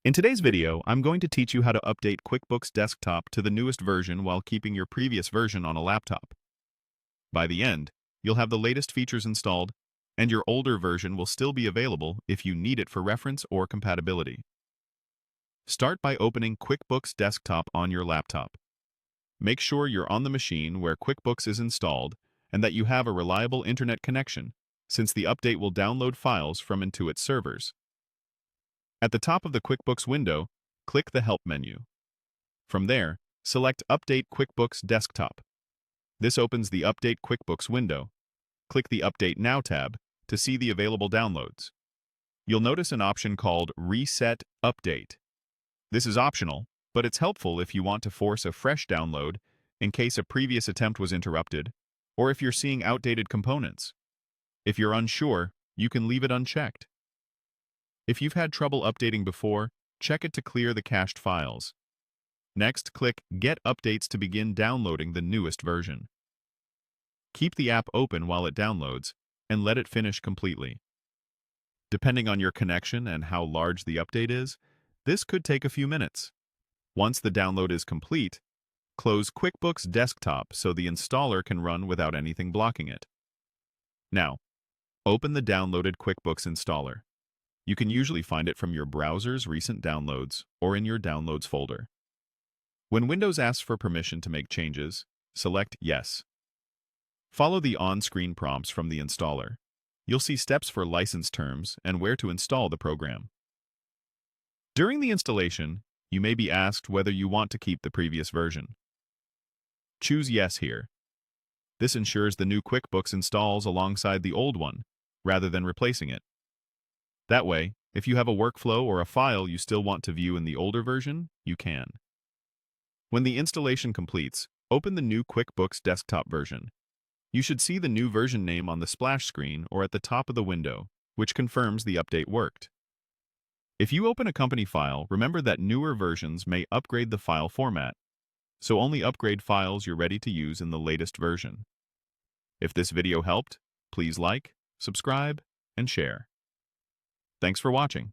In today's video, I'm going to teach you how to update QuickBooks Desktop to the newest version while keeping your previous version on a laptop. By the end, you'll have the latest features installed, and your older version will still be available if you need it for reference or compatibility. Start by opening QuickBooks Desktop on your laptop. Make sure you're on the machine where QuickBooks is installed and that you have a reliable internet connection, since the update will download files from Intuit's servers. At the top of the QuickBooks window, click the Help menu. From there, select Update QuickBooks Desktop. This opens the Update QuickBooks window. Click the Update Now tab to see the available downloads. You'll notice an option called Reset Update. This is optional, but it's helpful if you want to force a fresh download in case a previous attempt was interrupted, or if you're seeing outdated components. If you're unsure, you can leave it unchecked. If you've had trouble updating before, check it to clear the cached files. Next, click Get Updates to begin downloading the newest version. Keep the app open while it downloads, and let it finish completely. Depending on your connection and how large the update is, this could take a few minutes. Once the download is complete, close QuickBooks Desktop so the installer can run without anything blocking it. Now, open the downloaded QuickBooks installer. You can usually find it from your browser's recent downloads or in your Downloads folder. When Windows asks for permission to make changes, select Yes. Follow the on-screen prompts from the installer. You'll see steps for license terms and where to install the program. During the installation, you may be asked whether you want to keep the previous version. Choose Yes here. This ensures the new QuickBooks installs alongside the old one, rather than replacing it. That way, if you have a workflow or a file you still want to view in the older version, you can. When the installation completes, open the new QuickBooks Desktop version. You should see the new version name on the splash screen or at the top of the window, which confirms the update worked. If you open a company file, remember that newer versions may upgrade the file format, so only upgrade files you're ready to use in the latest version. If this video helped, please like, subscribe, and share. Thanks for watching.